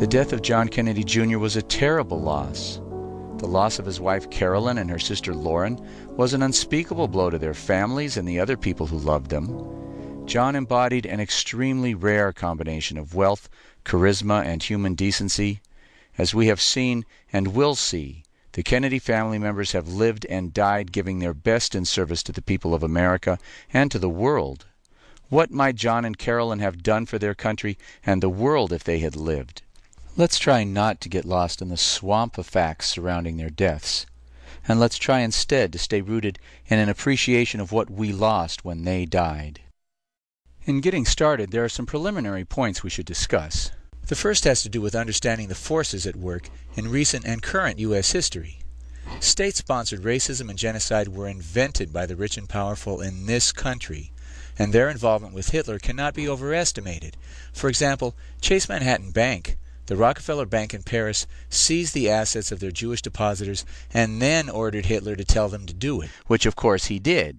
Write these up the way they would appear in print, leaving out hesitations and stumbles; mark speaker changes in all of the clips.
Speaker 1: The death of John Kennedy Jr. was a terrible loss. The loss of his wife Carolyn and her sister Lauren was an unspeakable blow to their families and the other people who loved them. John embodied an extremely rare combination of wealth, charisma, and human decency. As we have seen and will see, the Kennedy family members have lived and died giving their best in service to the people of America and to the world. What might John and Carolyn have done for their country and the world if they had lived? Let's try not to get lost in the swamp of facts surrounding their deaths, and let's try instead to stay rooted in an appreciation of what we lost when they died. In getting started, there are some preliminary points we should discuss. The first has to do with understanding the forces at work in recent and current U.S. history. State-sponsored racism and genocide were invented by the rich and powerful in this country, and their involvement with Hitler cannot be overestimated. For example, Chase Manhattan Bank, the Rockefeller Bank in Paris, seized the assets of their Jewish depositors and then ordered Hitler to tell them to do it, which of course he did.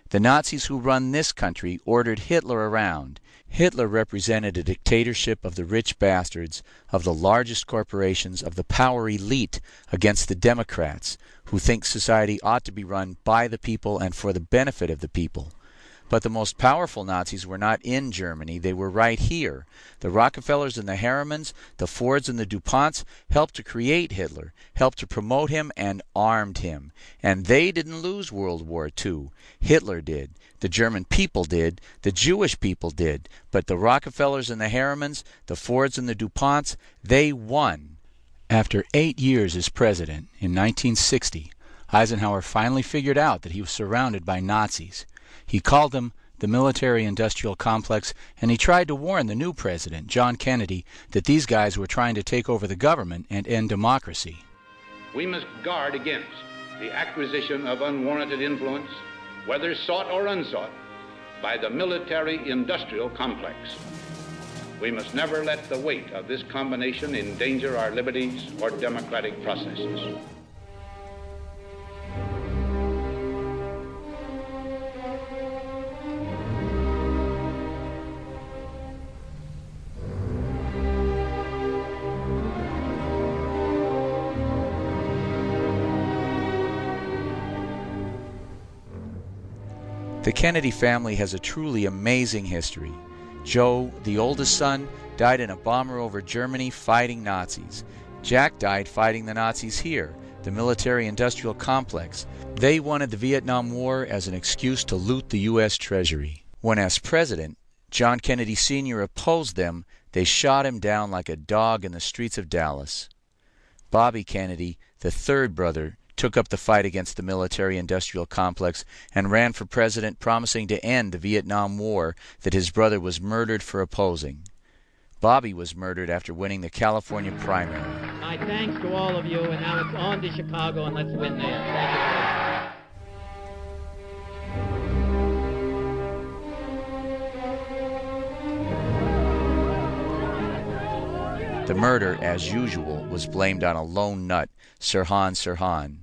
Speaker 1: The Nazis who run this country ordered Hitler around. Hitler represented a dictatorship of the rich bastards, of the largest corporations, of the power elite against the Democrats, who think society ought to be run by the people and for the benefit of the people. But the most powerful Nazis were not in Germany, they were right here. The Rockefellers and the Harrimans, the Fords and the DuPonts helped to create Hitler, helped to promote him and armed him. And they didn't lose World War II. Hitler did. The German people did. The Jewish people did. But the Rockefellers and the Harrimans, the Fords and the DuPonts, they won. After 8 years as president, in 1960, Eisenhower finally figured out that he was surrounded by Nazis. He called them the military-industrial complex, and he tried to warn the new president, John Kennedy, that these guys were trying to take over the government and end democracy.
Speaker 2: We must guard against the acquisition of unwarranted influence, whether sought or unsought, by the military-industrial complex. We must never let the weight of this combination endanger our liberties or democratic processes.
Speaker 1: The Kennedy family has a truly amazing history. Joe, the oldest son, died in a bomber over Germany fighting Nazis. Jack died fighting the Nazis here, the military-industrial complex. They wanted the Vietnam War as an excuse to loot the U.S. Treasury. When as president, John Kennedy Sr. opposed them, they shot him down like a dog in the streets of Dallas. Bobby Kennedy, the third brother, took up the fight against the military-industrial complex and ran for president, promising to end the Vietnam War that his brother was murdered for opposing. Bobby was murdered after winning the California primary.
Speaker 3: My thanks to all of you, and now it's on to Chicago, and let's win there. Thank you.
Speaker 1: The murder, as usual, was blamed on a lone nut, Sirhan.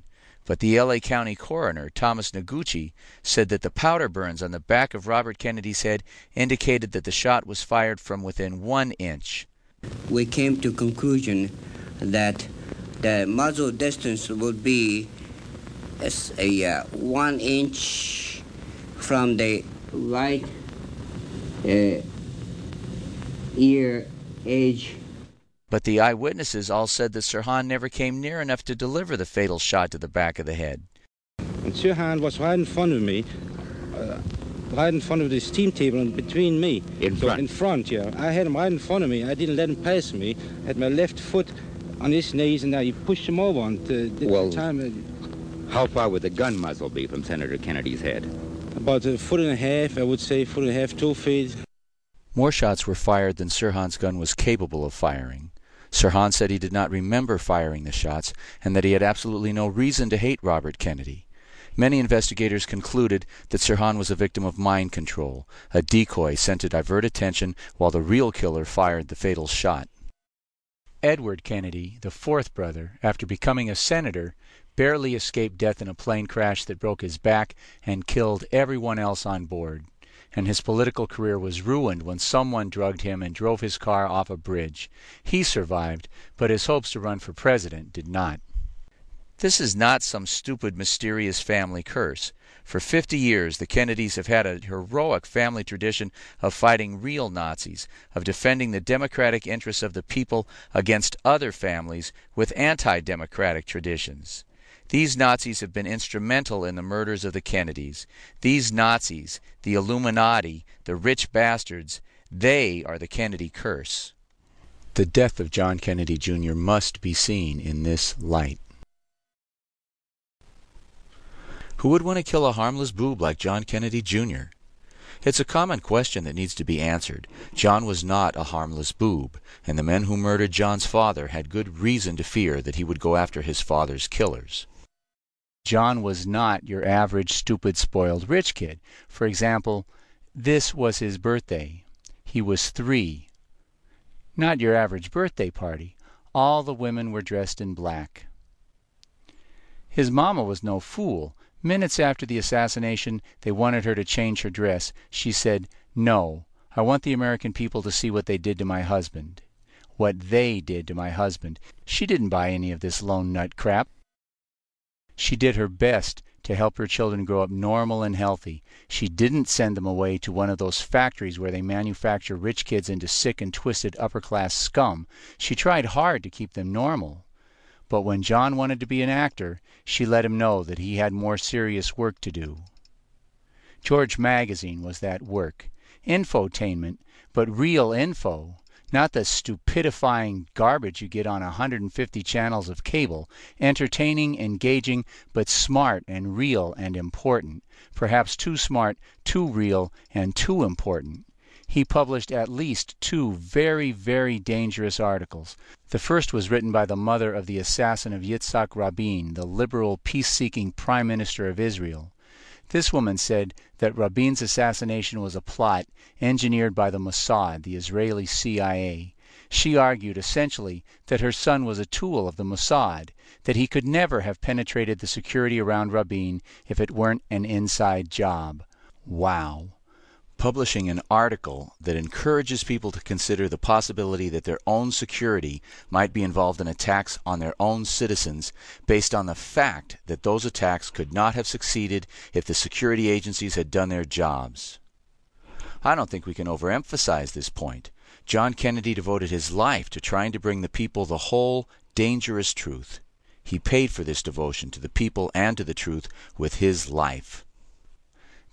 Speaker 1: But the L.A. County coroner, Thomas Noguchi, said that the powder burns on the back of Robert Kennedy's head indicated that the shot was fired from within 1 inch.
Speaker 4: We came to conclusion that the muzzle distance would be 1 inch from the right ear edge.
Speaker 1: But the eyewitnesses all said that Sirhan never came near enough to deliver the fatal shot to the back of the head.
Speaker 5: And Sirhan was right in front of me, right in front of the steam table and between me.
Speaker 6: In front?
Speaker 5: In front, yeah. I had him right in front of me. I didn't let him pass me. I had my left foot on his knees, and I pushed him over.
Speaker 6: How far would the gun muzzle be from Senator Kennedy's head?
Speaker 5: About 1.5 feet, I would say, 1.5 feet, 2 feet.
Speaker 1: More shots were fired than Sirhan's gun was capable of firing. Sirhan said he did not remember firing the shots and that he had absolutely no reason to hate Robert Kennedy. Many investigators concluded that Sirhan was a victim of mind control, a decoy sent to divert attention while the real killer fired the fatal shot. Edward Kennedy, the fourth brother, after becoming a senator, barely escaped death in a plane crash that broke his back and killed everyone else on board. and his political career was ruined when someone drugged him and drove his car off a bridge. He survived, but his hopes to run for president did not. This is not some stupid, mysterious family curse. For 50 years, the Kennedys have had a heroic family tradition of fighting real Nazis, of defending the democratic interests of the people against other families with anti-democratic traditions. These Nazis have been instrumental in the murders of the Kennedys. These Nazis, the Illuminati, the rich bastards, they are the Kennedy curse. The death of John Kennedy Jr. must be seen in this light. Who would want to kill a harmless boob like John Kennedy Jr.? It's a common question that needs to be answered. John was not a harmless boob, and the men who murdered John's father had good reason to fear that he would go after his father's killers. John was not your average stupid, spoiled rich kid. For example, this was his birthday. He was 3. Not your average birthday party. All the women were dressed in black. His mama was no fool. Minutes after the assassination, they wanted her to change her dress. She said, "No, I want the American people to see what they did to my husband." What they did to my husband. She didn't buy any of this lone nut crap. She did her best to help her children grow up normal and healthy. She didn't send them away to one of those factories where they manufacture rich kids into sick and twisted upper-class scum. She tried hard to keep them normal. But when John wanted to be an actor, she let him know that he had more serious work to do. George Magazine was that work. Infotainment, but real info. Not the stupidifying garbage you get on 150 channels of cable. Entertaining, engaging, but smart and real and important. Perhaps too smart, too real, and too important. He published at least 2 very, very dangerous articles. The first was written by the mother of the assassin of Yitzhak Rabin, the liberal, peace-seeking Prime Minister of Israel. This woman said that Rabin's assassination was a plot engineered by the Mossad, the Israeli CIA. She argued essentially that her son was a tool of the Mossad, that he could never have penetrated the security around Rabin if it weren't an inside job. Wow. Publishing an article that encourages people to consider the possibility that their own security might be involved in attacks on their own citizens based on the fact that those attacks could not have succeeded if the security agencies had done their jobs. I don't think we can overemphasize this point. John Kennedy devoted his life to trying to bring the people the whole, dangerous truth. He paid for this devotion to the people and to the truth with his life.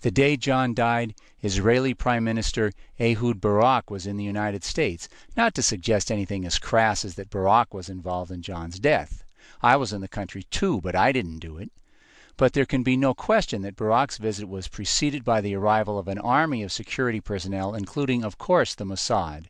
Speaker 1: The day John died, Israeli Prime Minister Ehud Barak was in the United States, not to suggest anything as crass as that Barak was involved in John's death. I was in the country too, but I didn't do it. But there can be no question that Barak's visit was preceded by the arrival of an army of security personnel, including, of course, the Mossad.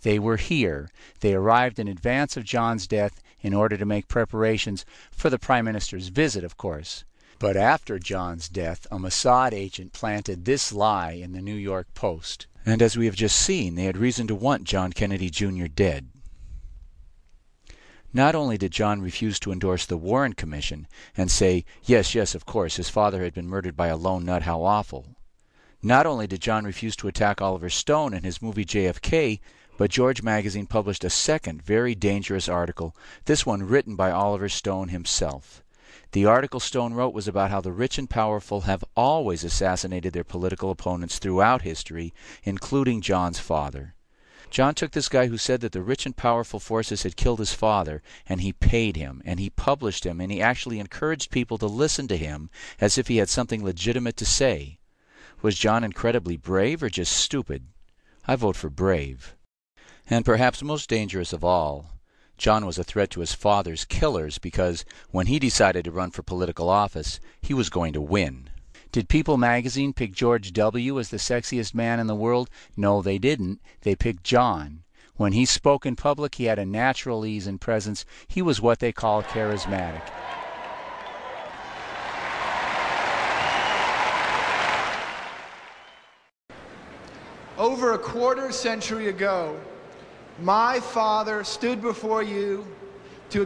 Speaker 1: They were here. They arrived in advance of John's death in order to make preparations for the Prime Minister's visit, of course. But after John's death, a Mossad agent planted this lie in the New York Post. And as we have just seen, they had reason to want John Kennedy Jr. dead. Not only did John refuse to endorse the Warren Commission and say, yes, of course, his father had been murdered by a lone nut, how awful. Not only did John refuse to attack Oliver Stone in his movie JFK, but George Magazine published a second very dangerous article, this one written by Oliver Stone himself. The article Stone wrote was about how the rich and powerful have always assassinated their political opponents throughout history, including John's father. John took this guy who said that the rich and powerful forces had killed his father, and he paid him, and he published him, and he actually encouraged people to listen to him as if he had something legitimate to say. Was John incredibly brave or just stupid? I vote for brave. And perhaps most dangerous of all, John was a threat to his father's killers because when he decided to run for political office, he was going to win. Did People magazine pick George W. as the sexiest man in the world? No, they didn't. They picked John. When he spoke in public, he had a natural ease and presence. He was what they call charismatic.
Speaker 7: Over a quarter century ago, my father stood before you to